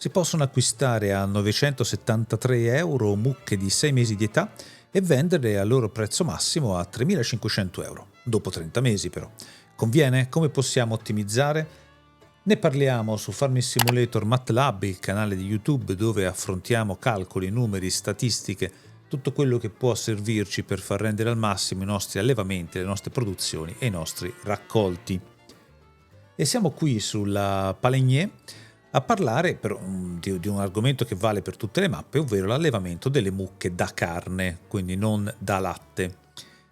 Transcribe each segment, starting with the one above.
Si possono acquistare a 973 euro mucche di 6 mesi di età e venderle al loro prezzo massimo a 3.500 euro, dopo 30 mesi però. Conviene? Come possiamo ottimizzare? Ne parliamo su Farming Simulator MATLAB, il canale di YouTube dove affrontiamo calcoli, numeri, statistiche, tutto quello che può servirci per far rendere al massimo i nostri allevamenti, le nostre produzioni e i nostri raccolti. E siamo qui sulla Palaignée a parlare di un argomento che vale per tutte le mappe, ovvero l'allevamento delle mucche da carne, quindi non da latte.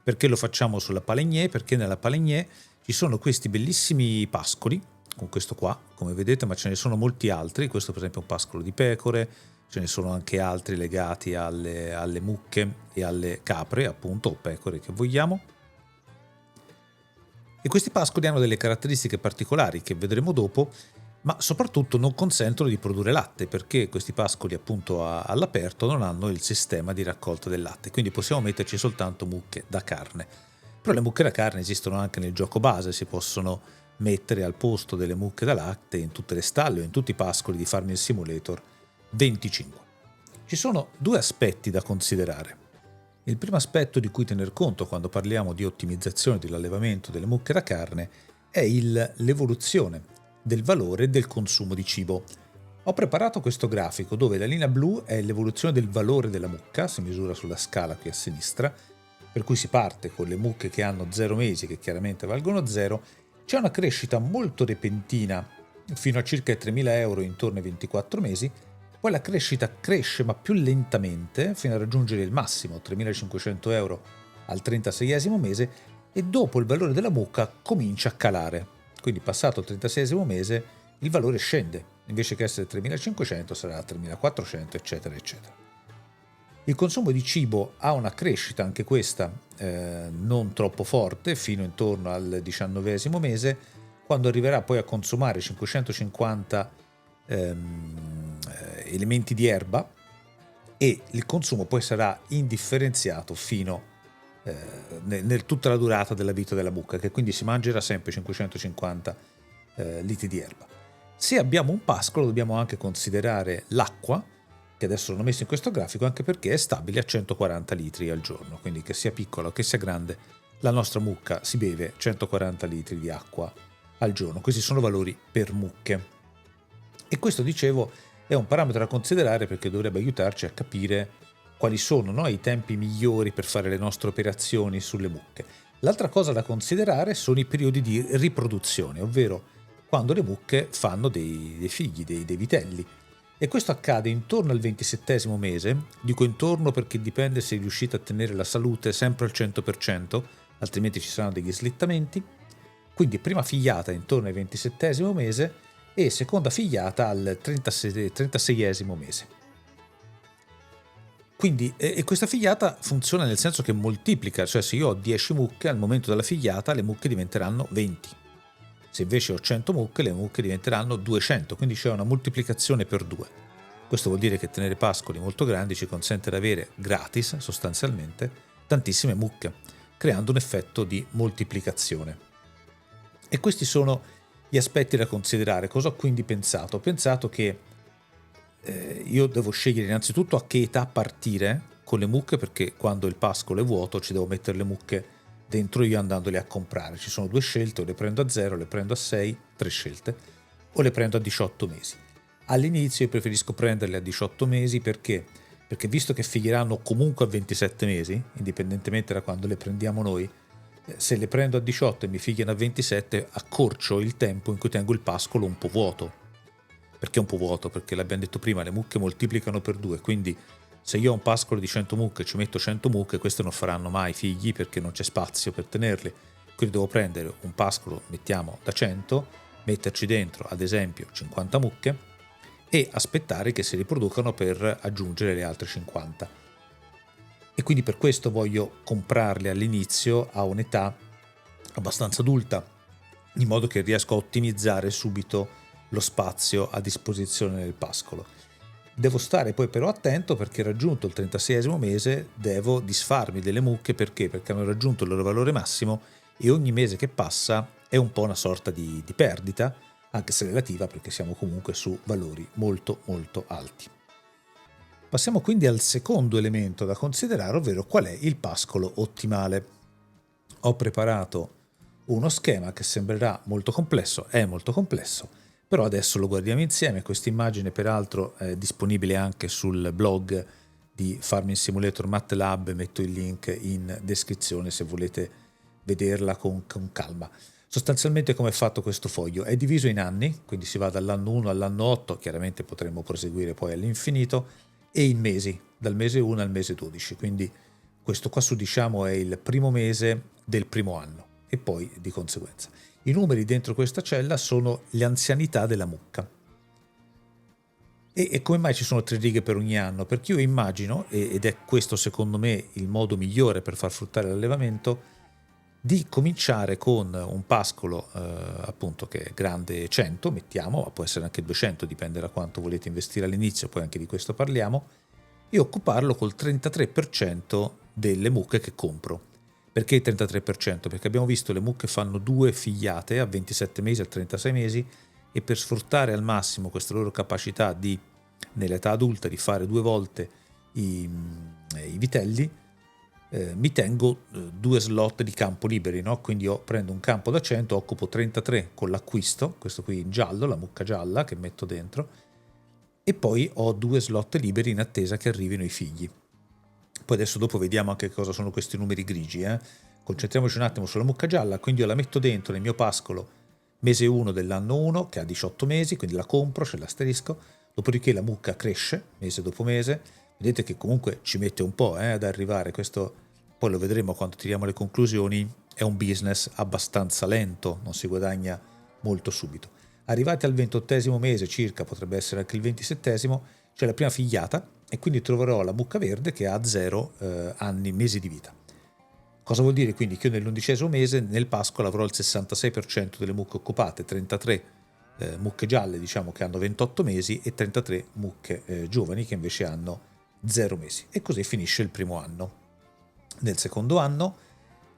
Perché lo facciamo sulla Palaignée? Perché nella Palaignée ci sono questi bellissimi pascoli, con questo qua, come vedete, ma ce ne sono molti altri. Questo per esempio è un pascolo di pecore, ce ne sono anche altri legati alle mucche e alle capre, appunto, o pecore che vogliamo. E questi pascoli hanno delle caratteristiche particolari che vedremo dopo, ma soprattutto non consentono di produrre latte, perché questi pascoli appunto all'aperto non hanno il sistema di raccolta del latte, quindi possiamo metterci soltanto mucche da carne. Però le mucche da carne esistono anche nel gioco base, si possono mettere al posto delle mucche da latte in tutte le stalle o in tutti i pascoli di Farming Simulator 25. Ci sono due aspetti da considerare. Il primo aspetto di cui tener conto quando parliamo di ottimizzazione dell'allevamento delle mucche da carne è l'evoluzione del valore del consumo di cibo. Ho preparato questo grafico dove la linea blu è l'evoluzione del valore della mucca, si misura sulla scala qui a sinistra, per cui si parte con le mucche che hanno 0 mesi, che chiaramente valgono 0, c'è una crescita molto repentina fino a circa 3.000 euro intorno ai 24 mesi, poi la crescita cresce ma più lentamente fino a raggiungere il massimo, 3.500 euro al 36esimo mese, e dopo il valore della mucca comincia a calare. Quindi passato il 36esimo mese il valore scende, invece che essere 3.500 sarà 3.400, eccetera, eccetera. Il consumo di cibo ha una crescita, anche questa non troppo forte, fino intorno al 19esimo mese, quando arriverà poi a consumare 550 elementi di erba, e il consumo poi sarà indifferenziato fino nel tutta la durata della vita della mucca, che quindi si mangerà sempre 550 litri di erba. Se abbiamo un pascolo dobbiamo anche considerare l'acqua, che adesso non ho messo in questo grafico anche perché è stabile a 140 litri al giorno, quindi che sia piccola o che sia grande la nostra mucca si beve 140 litri di acqua al giorno. Questi sono valori per mucche, e questo, dicevo, è un parametro da considerare perché dovrebbe aiutarci a capire quali sono i tempi migliori per fare le nostre operazioni sulle mucche. L'altra cosa da considerare sono i periodi di riproduzione, ovvero quando le mucche fanno dei figli, dei vitelli. E questo accade intorno al 27esimo mese, dico intorno perché dipende se riuscite a tenere la salute sempre al 100%, altrimenti ci saranno degli slittamenti. Quindi prima figliata intorno al 27esimo mese e seconda figliata al 36esimo mese. Quindi e questa figliata funziona nel senso che moltiplica, cioè se io ho 10 mucche al momento della figliata le mucche diventeranno 20. Se invece ho 100 mucche le mucche diventeranno 200, quindi c'è una moltiplicazione per 2. Questo vuol dire che tenere pascoli molto grandi ci consente di avere gratis, sostanzialmente, tantissime mucche, creando un effetto di moltiplicazione. E questi sono gli aspetti da considerare. Cosa ho quindi pensato? Ho pensato che io devo scegliere innanzitutto a che età partire con le mucche, perché quando il pascolo è vuoto ci devo mettere le mucche dentro io andandole a comprare. Ci sono due scelte: o le prendo a 0, le prendo a 6, 3 scelte, o le prendo a 18 mesi. All'inizio io preferisco prenderle a 18 mesi perché visto che figlieranno comunque a 27 mesi, indipendentemente da quando le prendiamo noi, se le prendo a 18 e mi figliano a 27 accorcio il tempo in cui tengo il pascolo un po' vuoto. Perché un po' vuoto? Perché l'abbiamo detto prima, le mucche moltiplicano per 2, quindi se io ho un pascolo di 100 mucche e ci metto 100 mucche, queste non faranno mai figli perché non c'è spazio per tenerli. Quindi devo prendere un pascolo, mettiamo da 100, metterci dentro ad esempio 50 mucche e aspettare che si riproducano per aggiungere le altre 50. E quindi per questo voglio comprarle all'inizio a un'età abbastanza adulta, in modo che riesco a ottimizzare subito lo spazio a disposizione del pascolo. Devo stare poi però attento perché raggiunto il 36esimo mese devo disfarmi delle mucche. Perché? Perché hanno raggiunto il loro valore massimo e ogni mese che passa è un po' una sorta di perdita, anche se relativa perché siamo comunque su valori molto molto alti. Passiamo quindi al secondo elemento da considerare, ovvero qual è il pascolo ottimale. Ho preparato uno schema che sembrerà molto complesso, è molto complesso, però adesso lo guardiamo insieme. Questa immagine peraltro è disponibile anche sul blog di Farming Simulator MATLAB, metto il link in descrizione se volete vederla con calma. Sostanzialmente come è fatto questo foglio? È diviso in anni, quindi si va dall'anno 1 all'anno 8, chiaramente potremmo proseguire poi all'infinito, e in mesi, dal mese 1 al mese 12, quindi questo qua su diciamo è il primo mese del primo anno e poi di conseguenza. I numeri dentro questa cella sono le anzianità della mucca. E come mai ci sono 3 righe per ogni anno? Perché io immagino, ed è questo secondo me il modo migliore per far fruttare l'allevamento, di cominciare con un pascolo appunto che è grande 100, mettiamo, ma può essere anche 200, dipende da quanto volete investire all'inizio, poi anche di questo parliamo, e occuparlo col 33% delle mucche che compro. Perché il 33%? Perché abbiamo visto le mucche fanno 2 figliate a 27 mesi, a 36 mesi, e per sfruttare al massimo questa loro capacità di, nell'età adulta, di fare 2 volte i vitelli, mi tengo 2 slot di campo liberi, no? Quindi prendo un campo da 100, occupo 33 con l'acquisto, questo qui in giallo, la mucca gialla che metto dentro, e poi ho 2 slot liberi in attesa che arrivino i figli. Poi adesso dopo vediamo anche cosa sono questi numeri grigi. Concentriamoci un attimo sulla mucca gialla, quindi io la metto dentro nel mio pascolo mese 1 dell'anno 1, che ha 18 mesi, quindi la compro, c'è l'asterisco, dopodiché la mucca cresce mese dopo mese, vedete che comunque ci mette un po' ad arrivare, questo poi lo vedremo quando tiriamo le conclusioni, è un business abbastanza lento, non si guadagna molto subito. Arrivati al 28° mese circa, potrebbe essere anche il 27°, c'è la prima figliata e quindi troverò la mucca verde che ha 0 mesi di vita. Cosa vuol dire quindi? Che io nell'11° mese nel pascolo avrò il 66% delle mucche occupate, 33 mucche gialle diciamo che hanno 28 mesi e 33 mucche giovani che invece hanno 0 mesi. E così finisce il primo anno. Nel secondo anno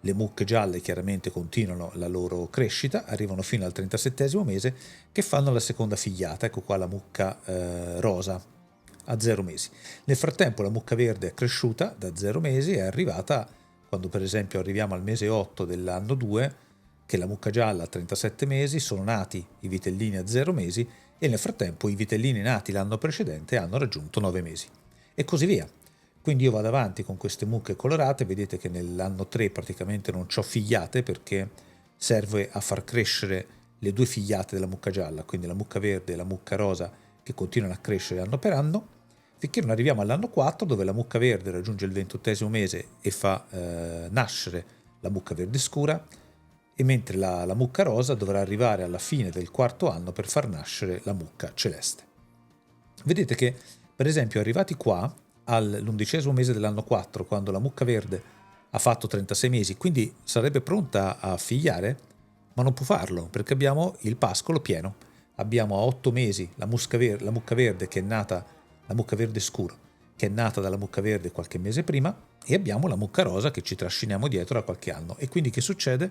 le mucche gialle chiaramente continuano la loro crescita, arrivano fino al 37° mese che fanno la seconda figliata, ecco qua la mucca rosa a 0 mesi. Nel frattempo la mucca verde è cresciuta da 0 mesi e è arrivata, quando per esempio arriviamo al mese 8 dell'anno 2, che la mucca gialla a 37 mesi, sono nati i vitellini a 0 mesi e nel frattempo i vitellini nati l'anno precedente hanno raggiunto 9 mesi. E così via. Quindi io vado avanti con queste mucche colorate, vedete che nell'anno 3 praticamente non ho figliate perché serve a far crescere le 2 figliate della mucca gialla, quindi la mucca verde e la mucca rosa che continuano a crescere anno per anno, finché non arriviamo all'anno 4 dove la mucca verde raggiunge il 28° mese e fa nascere la mucca verde scura, e mentre la mucca rosa dovrà arrivare alla fine del 4° anno per far nascere la mucca celeste. Vedete che per esempio arrivati qua all'11° mese dell'anno 4, quando la mucca verde ha fatto 36 mesi, quindi sarebbe pronta a figliare, ma non può farlo perché abbiamo il pascolo pieno. Abbiamo a 8 mesi la mucca verde che è nata, la mucca verde scuro, che è nata dalla mucca verde qualche mese prima, e abbiamo la mucca rosa che ci trasciniamo dietro da qualche anno. E quindi che succede?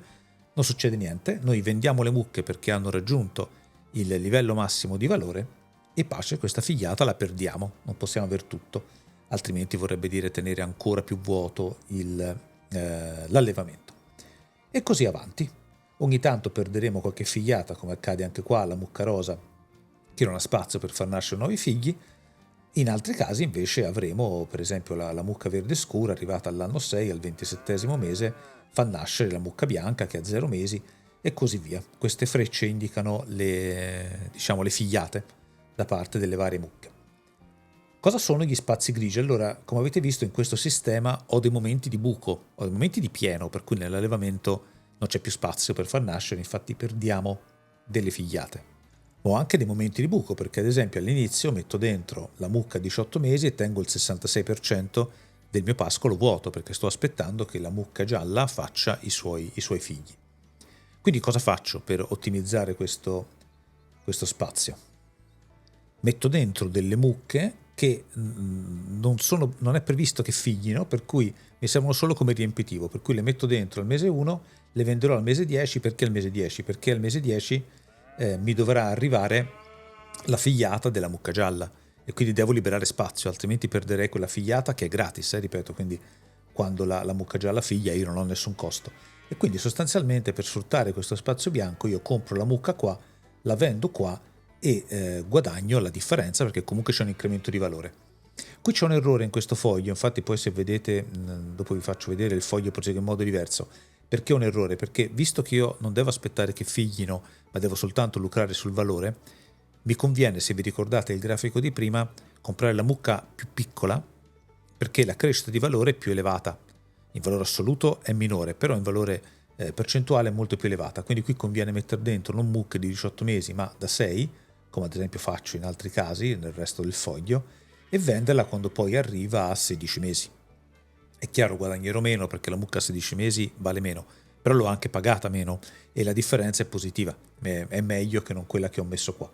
Non succede niente, noi vendiamo le mucche perché hanno raggiunto il livello massimo di valore e pace, questa figliata la perdiamo, non possiamo aver tutto, altrimenti vorrebbe dire tenere ancora più vuoto l'allevamento. E così avanti. Ogni tanto perderemo qualche figliata, come accade anche qua alla mucca rosa, che non ha spazio per far nascere nuovi figli. In altri casi invece avremo, per esempio, la mucca verde scura, arrivata all'anno 6, al 27° mese, fa nascere la mucca bianca che ha 0 mesi e così via. Queste frecce indicano le figliate da parte delle varie mucche. Cosa sono gli spazi grigi? Allora, come avete visto in questo sistema ho dei momenti di buco, ho dei momenti di pieno, per cui nell'allevamento non c'è più spazio per far nascere, infatti perdiamo delle figliate. Ho anche dei momenti di buco, perché ad esempio all'inizio metto dentro la mucca a 18 mesi e tengo il 66% del mio pascolo vuoto, perché sto aspettando che la mucca gialla faccia i suoi figli. Quindi cosa faccio per ottimizzare questo spazio? Metto dentro delle mucche che non è previsto che figlino, per cui mi servono solo come riempitivo, per cui le metto dentro al mese 1, le venderò al mese 10. Perché al mese 10? Perché al mese 10 mi dovrà arrivare la figliata della mucca gialla e quindi devo liberare spazio, altrimenti perderei quella figliata che è gratis, ripeto, quindi quando la mucca gialla figlia io non ho nessun costo. E quindi sostanzialmente per sfruttare questo spazio bianco io compro la mucca qua, la vendo qua e guadagno la differenza perché comunque c'è un incremento di valore. Qui c'è un errore in questo foglio, infatti poi se vedete, dopo vi faccio vedere, il foglio prosegue in modo diverso. Perché è un errore? Perché visto che io non devo aspettare che figlino, ma devo soltanto lucrare sul valore, mi conviene, se vi ricordate il grafico di prima, comprare la mucca più piccola perché la crescita di valore è più elevata. In valore assoluto è minore, però in valore percentuale è molto più elevata. Quindi qui conviene mettere dentro non mucche di 18 mesi, ma da 6, come ad esempio faccio in altri casi, nel resto del foglio, e venderla quando poi arriva a 16 mesi. È chiaro, guadagnerò meno perché la mucca a 16 mesi vale meno, però l'ho anche pagata meno e la differenza è positiva, è meglio che non quella che ho messo qua.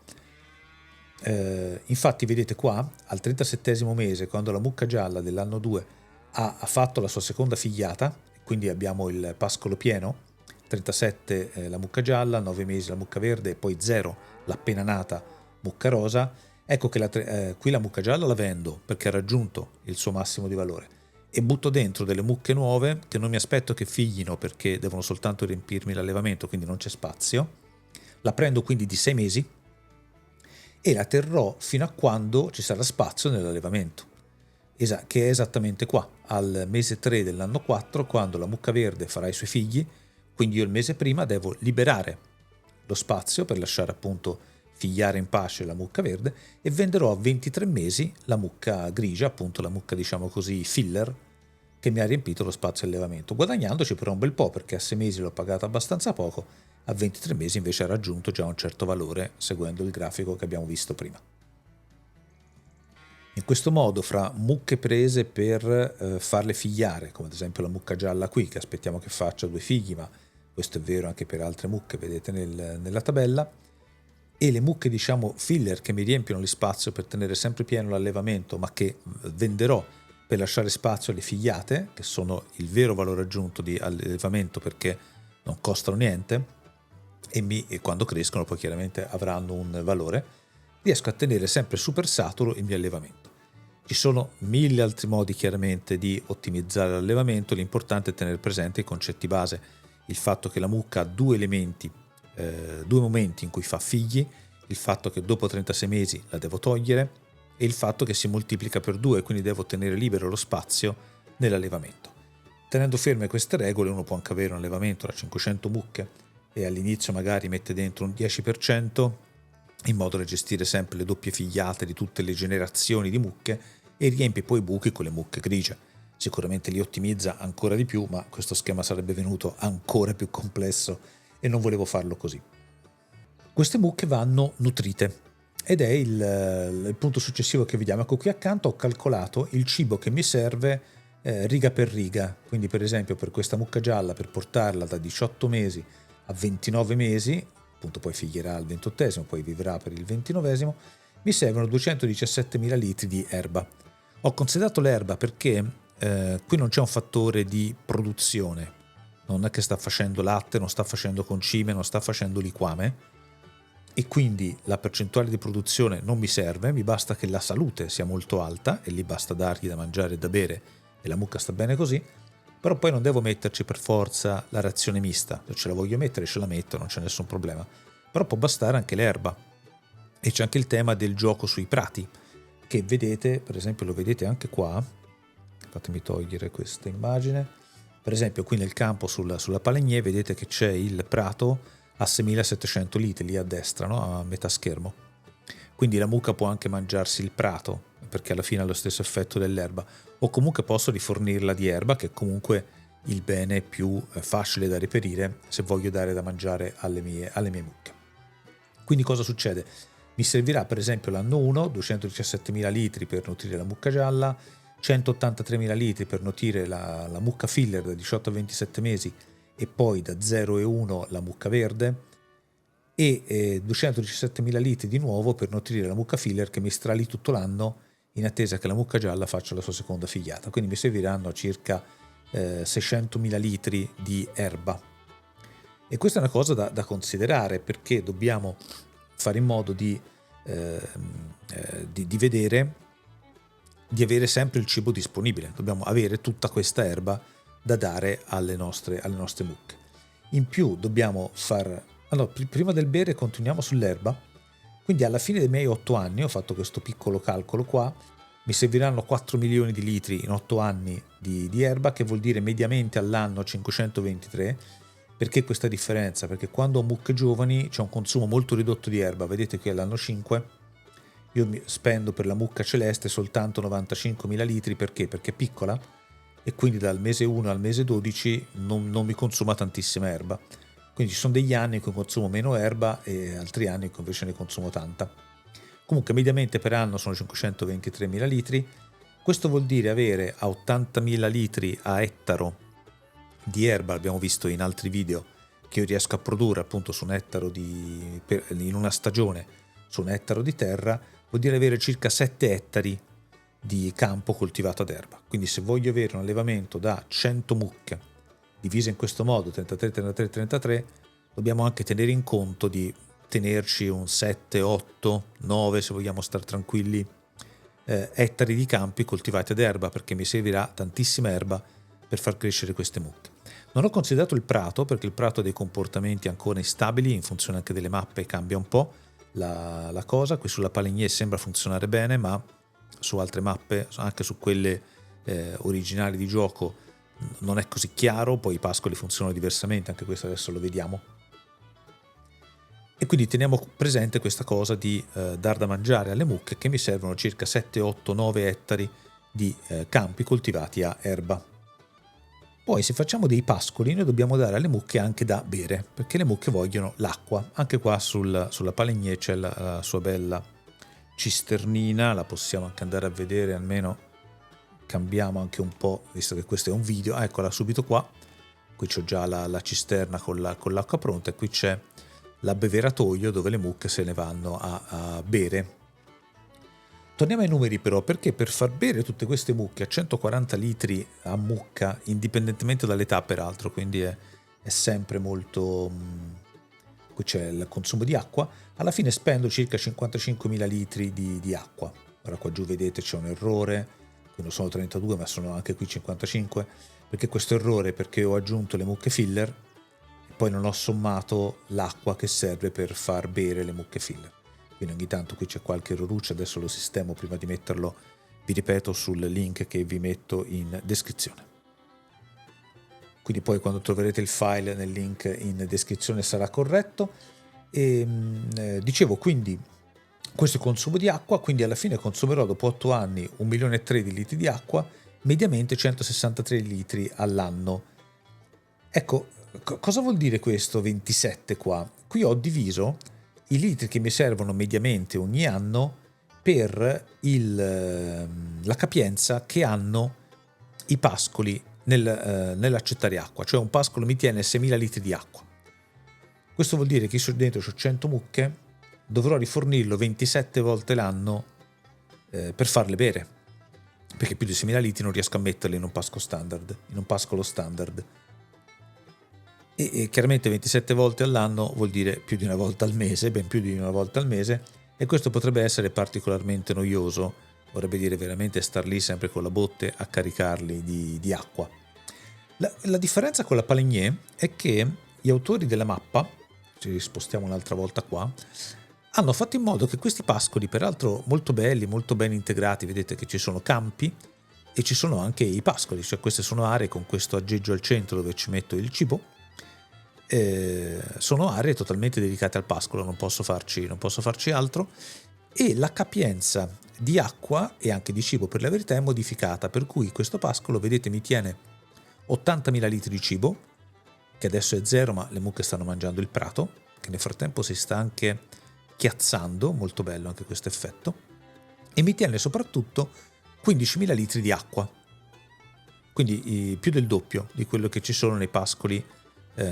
Infatti vedete qua, al 37esimo mese, quando la mucca gialla dell'anno 2 ha fatto la sua seconda figliata, quindi abbiamo il pascolo pieno, 37 la mucca gialla, 9 mesi la mucca verde e poi 0 l'appena nata mucca rosa, ecco che qui la mucca gialla la vendo perché ha raggiunto il suo massimo di valore e butto dentro delle mucche nuove che non mi aspetto che figlino perché devono soltanto riempirmi l'allevamento, quindi non c'è spazio. La prendo quindi di 6 mesi e la terrò fino a quando ci sarà spazio nell'allevamento, che è esattamente qua, al mese 3 dell'anno 4, quando la mucca verde farà i suoi figli, quindi io il mese prima devo liberare lo spazio per lasciare appunto figliare in pace la mucca verde e venderò a 23 mesi la mucca grigia, appunto la mucca diciamo così filler, che mi ha riempito lo spazio allevamento, guadagnandoci però un bel po' perché a 6 mesi l'ho pagata abbastanza poco, a 23 mesi invece ha raggiunto già un certo valore seguendo il grafico che abbiamo visto prima. In questo modo fra mucche prese per farle figliare, come ad esempio la mucca gialla qui che aspettiamo che faccia 2 figli, ma questo è vero anche per altre mucche, vedete nella tabella, e le mucche diciamo filler che mi riempiono lo spazio per tenere sempre pieno l'allevamento ma che venderò per lasciare spazio alle figliate, che sono il vero valore aggiunto di allevamento perché non costano niente e quando crescono poi chiaramente avranno un valore, riesco a tenere sempre super saturo il mio allevamento. Ci sono 1000 altri modi chiaramente di ottimizzare l'allevamento, l'importante è tenere presente i concetti base, il fatto che la mucca ha due momenti in cui fa figli, il fatto che dopo 36 mesi la devo togliere e il fatto che si moltiplica per 2, quindi devo tenere libero lo spazio nell'allevamento. Tenendo ferme queste regole uno può anche avere un allevamento da 500 mucche e all'inizio magari mette dentro un 10% in modo da gestire sempre le doppie figliate di tutte le generazioni di mucche e riempie poi i buchi con le mucche grigie. Sicuramente li ottimizza ancora di più, ma questo schema sarebbe venuto ancora più complesso e non volevo farlo così. Queste mucche vanno nutrite ed è il punto successivo che vediamo. Ecco, qui accanto ho calcolato il cibo che mi serve riga per riga, quindi per esempio per questa mucca gialla, per portarla da 18 mesi a 29 mesi, appunto poi figlierà al 28esimo, poi vivrà per il 29esimo, mi servono 217.000 litri di erba. Ho considerato l'erba perché qui non c'è un fattore di produzione, non è che sta facendo latte, non sta facendo concime, non sta facendo liquame, e quindi la percentuale di produzione non mi serve, mi basta che la salute sia molto alta e lì basta dargli da mangiare e da bere e la mucca sta bene così, però poi non devo metterci per forza la razione mista, se ce la voglio mettere ce la metto, non c'è nessun problema, però può bastare anche l'erba. E c'è anche il tema del gioco sui prati, che vedete, per esempio lo vedete anche qua, fatemi togliere questa immagine, per esempio qui nel campo sulla Palegnè vedete che c'è il prato a 6.700 litri lì a destra, no? A metà schermo. Quindi la mucca può anche mangiarsi il prato, perché alla fine ha lo stesso effetto dell'erba, o comunque posso rifornirla di erba, che è comunque il bene più facile da reperire se voglio dare da mangiare alle mie mucche. Quindi cosa succede? Mi servirà per esempio l'anno 1 217.000 litri per nutrire la mucca gialla, 183.000 litri per nutrire la mucca filler da 18 a 27 mesi e poi da 0 e 1 la mucca verde e 217.000 litri di nuovo per nutrire la mucca filler che mi starà lì tutto l'anno in attesa che la mucca gialla faccia la sua seconda figliata. Quindi mi serviranno circa 600.000 litri di erba. E questa è una cosa da considerare, perché dobbiamo fare in modo di vedere, di avere sempre il cibo disponibile. Dobbiamo avere tutta questa erba da dare alle nostre mucche. In più dobbiamo allora, prima del bere continuiamo sull'erba. Quindi alla fine dei miei 8 anni, ho fatto questo piccolo calcolo qua, mi serviranno 4 milioni di litri in 8 anni di erba, che vuol dire mediamente all'anno 523. Perché questa differenza? Perché quando ho mucche giovani c'è un consumo molto ridotto di erba. Vedete qui all'anno 5 io spendo per la mucca celeste soltanto 95.000 litri. Perché? Perché è piccola e quindi dal mese 1 al mese 12 non mi consuma tantissima erba. Quindi ci sono degli anni in cui consumo meno erba e altri anni in cui invece ne consumo tanta. Comunque mediamente per anno sono 523.000 litri. Questo vuol dire avere a 80.000 litri a ettaro di erba, abbiamo visto in altri video, che io riesco a produrre appunto su un ettaro in una stagione, su un ettaro di terra, vuol dire avere circa 7 ettari di campo coltivato ad erba. Quindi se voglio avere un allevamento da 100 mucche divise in questo modo, 33, 33, 33, dobbiamo anche tenere in conto di tenerci un 7, 8, 9, se vogliamo stare tranquilli, ettari di campi coltivati ad erba, perché mi servirà tantissima erba per far crescere queste mucche. Non ho considerato il prato, perché il prato ha dei comportamenti ancora instabili, in funzione anche delle mappe cambia un po' la cosa. Qui sulla Paligné sembra funzionare bene, ma su altre mappe, anche su quelle originali di gioco, non è così chiaro. Poi i pascoli funzionano diversamente, anche questo adesso lo vediamo. E quindi teniamo presente questa cosa di dar da mangiare alle mucche, che mi servono circa 7, 8, 9 ettari di campi coltivati a erba. Poi se facciamo dei pascoli noi dobbiamo dare alle mucche anche da bere, perché le mucche vogliono l'acqua. Anche qua sulla Paligné c'è la sua bella cisternina, la possiamo anche andare a vedere, almeno cambiamo anche un po', visto che questo è un video. Eccola subito qua, qui c'ho già la cisterna con l'acqua pronta, e qui c'è l'abbeveratoio dove le mucche se ne vanno a bere. Torniamo ai numeri però, perché per far bere tutte queste mucche a 140 litri a mucca, indipendentemente dall'età peraltro, quindi è sempre molto... qui c'è il consumo di acqua, alla fine spendo circa 55.000 litri di acqua. Ora qua giù vedete c'è un errore, qui non sono 32 ma sono anche qui 55, perché questo errore perché ho aggiunto le mucche filler e poi non ho sommato l'acqua che serve per far bere le mucche filler. Quindi ogni tanto qui c'è qualche erroruccio, adesso lo sistemo prima di metterlo, vi ripeto, sul link che vi metto in descrizione. Quindi poi quando troverete il file nel link in descrizione sarà corretto. E dicevo, quindi questo è il consumo di acqua, quindi alla fine consumerò dopo 8 anni 1,3 milioni di litri di acqua, mediamente 163 litri all'anno. Ecco, cosa vuol dire questo 27 qua? Qui ho diviso i litri che mi servono mediamente ogni anno per la capienza che hanno i pascoli nell'accettare acqua. Cioè un pascolo mi tiene 6.000 litri di acqua. Questo vuol dire che io dentro ho 100 mucche, dovrò rifornirlo 27 volte l'anno per farle bere, perché più di 6.000 litri non riesco a metterle in un pascolo standard. E chiaramente 27 volte all'anno vuol dire più di una volta al mese, ben più di una volta al mese, e questo potrebbe essere particolarmente noioso, vorrebbe dire veramente star lì sempre con la botte a caricarli di acqua. La differenza con la Paligné è che gli autori della mappa, ci spostiamo un'altra volta qua, hanno fatto in modo che questi pascoli, peraltro molto belli, molto ben integrati, vedete che ci sono campi e ci sono anche i pascoli, cioè queste sono aree con questo aggeggio al centro dove ci metto il cibo. Sono aree totalmente dedicate al pascolo, non posso farci altro, e la capienza di acqua e anche di cibo per la verità è modificata, per cui questo pascolo, vedete, mi tiene 80.000 litri di cibo, che adesso è zero, ma le mucche stanno mangiando il prato, che nel frattempo si sta anche chiazzando, molto bello anche questo effetto, e mi tiene soprattutto 15.000 litri di acqua, quindi più del doppio di quello che ci sono nei pascoli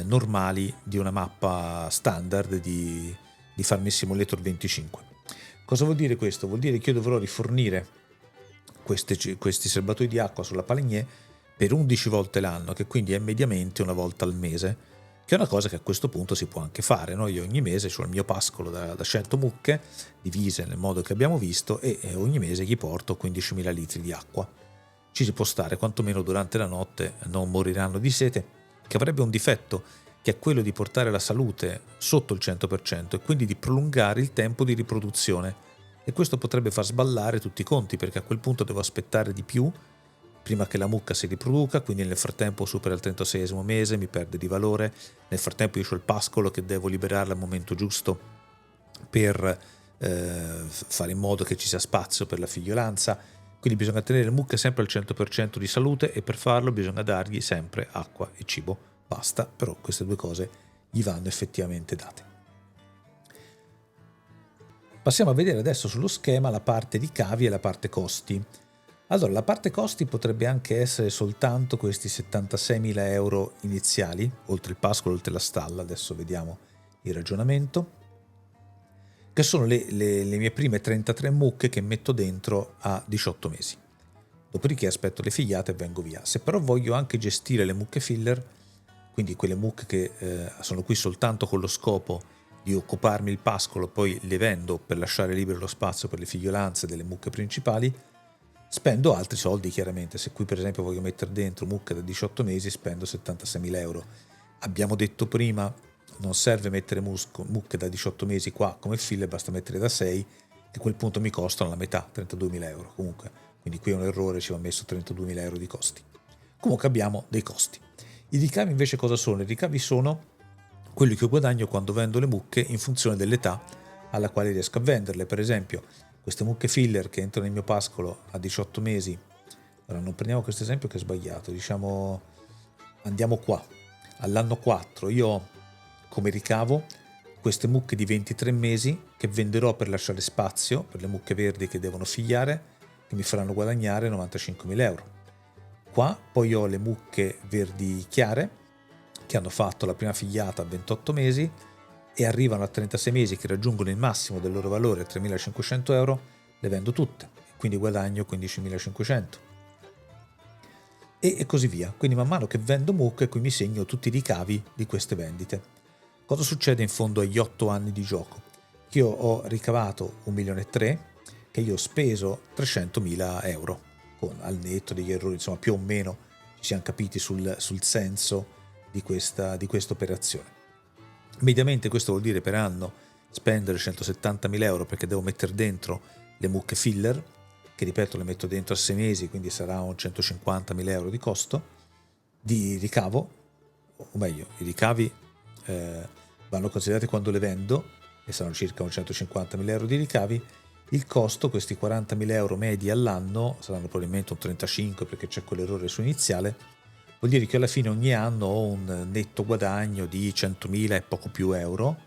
normali di una mappa standard di Farming Simulator 25. Cosa vuol dire questo? Vuol dire che io dovrò rifornire questi serbatoi di acqua sulla Paligné per 11 volte l'anno, che quindi è mediamente una volta al mese, che è una cosa che a questo punto si può anche fare, no? Io ogni mese ho il mio pascolo da 100 mucche, divise nel modo che abbiamo visto, e ogni mese gli porto 15.000 litri di acqua. Ci si può stare, quantomeno durante la notte non moriranno di sete, che avrebbe un difetto, che è quello di portare la salute sotto il 100% e quindi di prolungare il tempo di riproduzione. E questo potrebbe far sballare tutti i conti, perché a quel punto devo aspettare di più prima che la mucca si riproduca, quindi nel frattempo supera il 36esimo mese, mi perde di valore, nel frattempo io ho il pascolo che devo liberare al momento giusto per fare in modo che ci sia spazio per la figliolanza, quindi bisogna tenere le mucche sempre al 100% di salute, e per farlo bisogna dargli sempre acqua e cibo, basta, però queste due cose gli vanno effettivamente date. Passiamo a vedere adesso sullo schema la parte ricavi e la parte costi. Allora, la parte costi potrebbe anche essere soltanto questi 76.000 euro iniziali, oltre il pascolo, oltre la stalla, adesso vediamo il ragionamento, che sono le mie prime 33 mucche che metto dentro a 18 mesi. Dopodiché aspetto le figliate e vengo via. Se però voglio anche gestire le mucche filler, quindi quelle mucche che sono qui soltanto con lo scopo di occuparmi il pascolo, poi le vendo per lasciare libero lo spazio per le figliolanze delle mucche principali, spendo altri soldi chiaramente. Se qui per esempio voglio mettere dentro mucche da 18 mesi, spendo 76.000 euro. Abbiamo detto prima, non serve mettere mucche da 18 mesi qua come filler, basta mettere da 6, che a quel punto mi costano la metà, 32.000 euro comunque. Quindi qui è un errore, ci va messo 32.000 euro di costi. Comunque abbiamo dei costi. I ricavi invece cosa sono? I ricavi sono quelli che io guadagno quando vendo le mucche in funzione dell'età alla quale riesco a venderle. Per esempio, queste mucche filler che entrano nel mio pascolo a 18 mesi, allora non prendiamo questo esempio che è sbagliato, diciamo andiamo qua, all'anno 4 io ho come ricavo queste mucche di 23 mesi che venderò per lasciare spazio per le mucche verdi che devono figliare, che mi faranno guadagnare 95.000 euro. Qua poi ho le mucche verdi chiare che hanno fatto la prima figliata a 28 mesi e arrivano a 36 mesi, che raggiungono il massimo del loro valore, 3.500 euro, le vendo tutte, quindi guadagno 15.500 e così via. Quindi man mano che vendo mucche, qui mi segno tutti i ricavi di queste vendite. Cosa succede in fondo agli 8 anni di gioco? Che io ho ricavato 1.3 milioni, che io ho speso 300.000 euro, con al netto degli errori, insomma più o meno ci siamo capiti sul senso di questa operazione. Mediamente questo vuol dire per anno spendere 170.000 euro, perché devo mettere dentro le mucche filler, che ripeto le metto dentro a 6 mesi, quindi sarà un 150.000 euro di costo, di ricavo, o meglio, i ricavi vanno considerati quando le vendo e saranno circa un 150.000 euro di ricavi. Il costo, questi 40.000 euro medi all'anno, saranno probabilmente un 35 perché c'è quell'errore su iniziale, vuol dire che alla fine ogni anno ho un netto guadagno di 100.000 e poco più euro,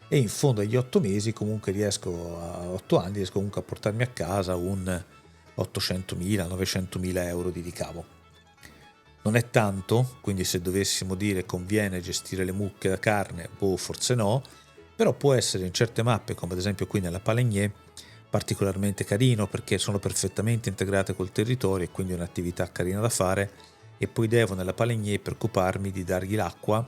e in fondo agli 8 mesi comunque a 8 anni riesco comunque a portarmi a casa un 800.000, 900.000 euro di ricavo. Non è tanto, quindi se dovessimo dire conviene gestire le mucche da carne, forse no, però può essere in certe mappe, come ad esempio qui nella Palaignée, particolarmente carino, perché sono perfettamente integrate col territorio e quindi è un'attività carina da fare, e poi devo nella Palaignée preoccuparmi di dargli l'acqua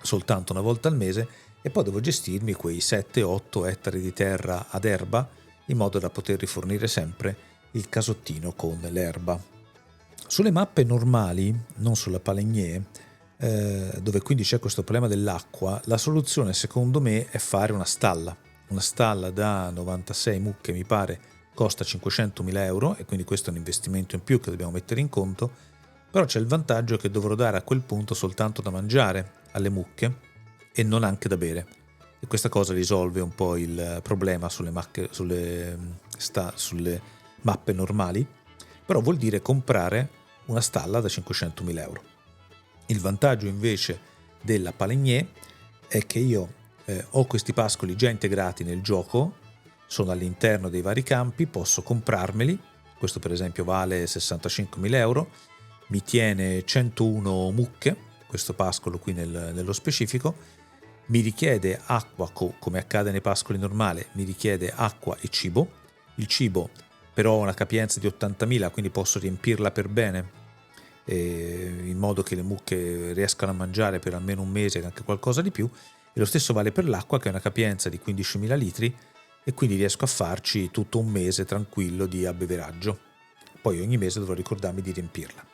soltanto una volta al mese, e poi devo gestirmi quei 7-8 ettari di terra ad erba, in modo da poter rifornire sempre il casottino con l'erba. Sulle mappe normali, non sulla Palaignée, dove quindi c'è questo problema dell'acqua, la soluzione secondo me è fare una stalla. Una stalla da 96 mucche mi pare costa 500.000 euro, e quindi questo è un investimento in più che dobbiamo mettere in conto, però c'è il vantaggio che dovrò dare a quel punto soltanto da mangiare alle mucche e non anche da bere, e questa cosa risolve un po' il problema sulle mappe normali, però vuol dire comprare una stalla da 500.000 euro. Il vantaggio invece della Palaignée è che io ho questi pascoli già integrati nel gioco, sono all'interno dei vari campi, posso comprarmeli, questo per esempio vale 65.000 euro, mi tiene 101 mucche, questo pascolo qui nello specifico, mi richiede acqua, come accade nei pascoli normali, mi richiede acqua e cibo, il cibo però ha una capienza di 80.000, quindi posso riempirla per bene, in modo che le mucche riescano a mangiare per almeno un mese e anche qualcosa di più, e lo stesso vale per l'acqua, che è una capienza di 15.000 litri, e quindi riesco a farci tutto un mese tranquillo di abbeveraggio. Poi ogni mese dovrò ricordarmi di riempirla.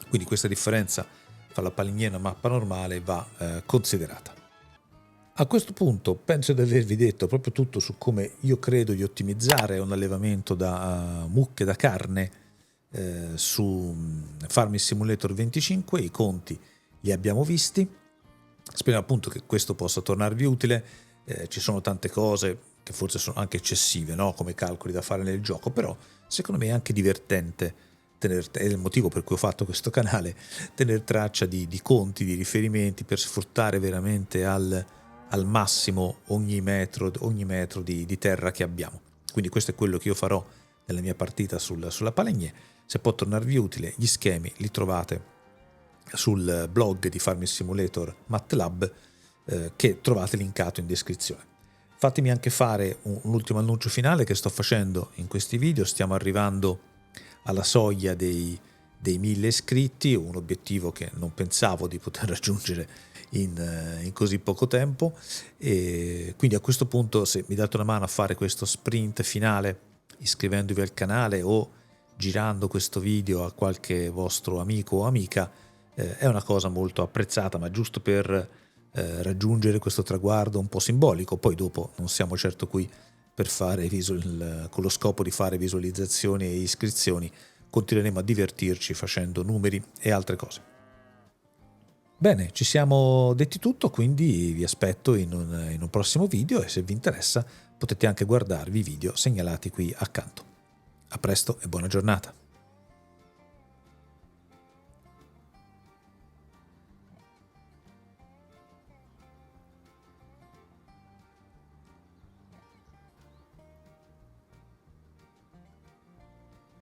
Quindi questa differenza tra la Paligné e una mappa normale va considerata. A questo punto penso di avervi detto proprio tutto su come io credo di ottimizzare un allevamento da mucche da carne su Farming Simulator 25. I conti li abbiamo visti. Spero appunto che questo possa tornarvi utile. Ci sono tante cose che forse sono anche eccessive, no? Come calcoli da fare nel gioco, però secondo me è anche divertente è il motivo per cui ho fatto questo canale, tenere traccia di conti, di riferimenti, per sfruttare veramente al massimo ogni metro di terra che abbiamo. Quindi questo è quello che io farò nella mia partita sulla Paligné. Se può tornarvi utile, gli schemi li trovate sul blog di Farming Simulator MATLAB, che trovate linkato in descrizione. Fatemi anche fare un ultimo annuncio finale che sto facendo in questi video. Stiamo arrivando alla soglia dei 1000 iscritti, un obiettivo che non pensavo di poter raggiungere in così poco tempo, e quindi a questo punto, se mi date una mano a fare questo sprint finale iscrivendovi al canale o girando questo video a qualche vostro amico o amica, è una cosa molto apprezzata, ma giusto per raggiungere questo traguardo un po' simbolico. Poi dopo non siamo certo qui per fare con lo scopo di fare visualizzazioni e iscrizioni, continueremo a divertirci facendo numeri e altre cose. Bene, ci siamo detti tutto, quindi vi aspetto in un prossimo video, e se vi interessa potete anche guardarvi i video segnalati qui accanto. A presto e buona giornata!